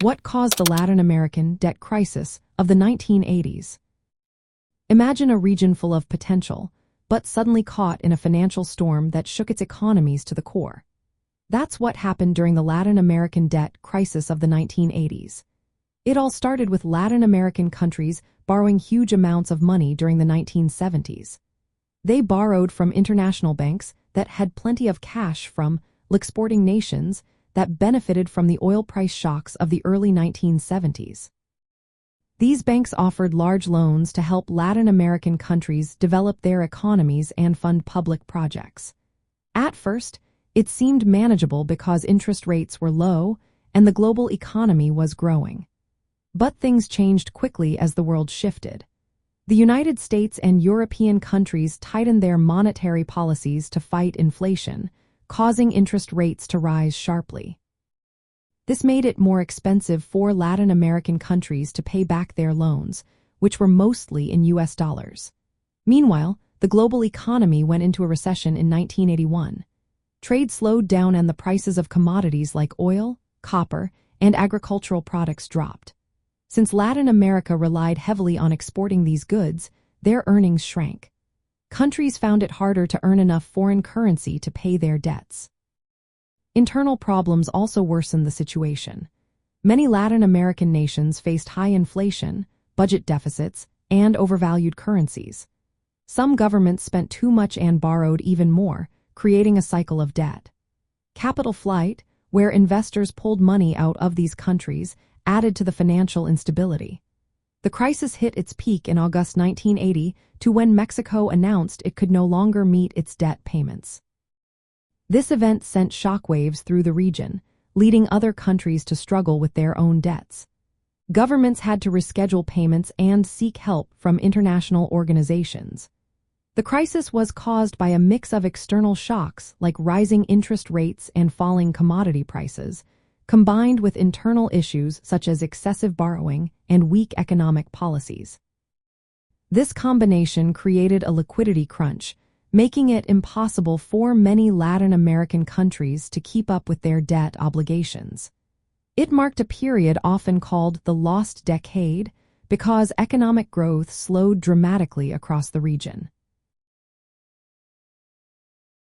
What caused the Latin American debt crisis of the 1980s? Imagine a region full of potential, but suddenly caught in a financial storm that shook its economies to the core. That's what happened during the Latin American debt crisis of the 1980s. It all started with Latin American countries borrowing huge amounts of money during the 1970s. They borrowed from international banks that had plenty of cash from exporting nations that benefited from the oil price shocks of the early 1970s. These banks offered large loans to help Latin American countries develop their economies and fund public projects. At first, it seemed manageable because interest rates were low and the global economy was growing. But things changed quickly as the world shifted. The United States and European countries tightened their monetary policies to fight inflation, causing interest rates to rise sharply. This made it more expensive for Latin American countries to pay back their loans, which were mostly in US dollars. Meanwhile, the global economy went into a recession in 1981. Trade slowed down and the prices of commodities like oil, copper, and agricultural products dropped. Since Latin America relied heavily on exporting these goods, their earnings shrank. Countries found it harder to earn enough foreign currency to pay their debts. Internal problems also worsened the situation. Many Latin American nations faced high inflation, budget deficits, and overvalued currencies. Some governments spent too much and borrowed even more, creating a cycle of debt. Capital flight, where investors pulled money out of these countries, added to the financial instability. The crisis hit its peak in August 1980 to when Mexico announced it could no longer meet its debt payments. This event sent shockwaves through the region, leading other countries to struggle with their own debts. Governments had to reschedule payments and seek help from international organizations. The crisis was caused by a mix of external shocks like rising interest rates and falling commodity prices, combined with internal issues such as excessive borrowing and weak economic policies. This combination created a liquidity crunch, making it impossible for many Latin American countries to keep up with their debt obligations. It marked a period often called the lost decade because economic growth slowed dramatically across the region.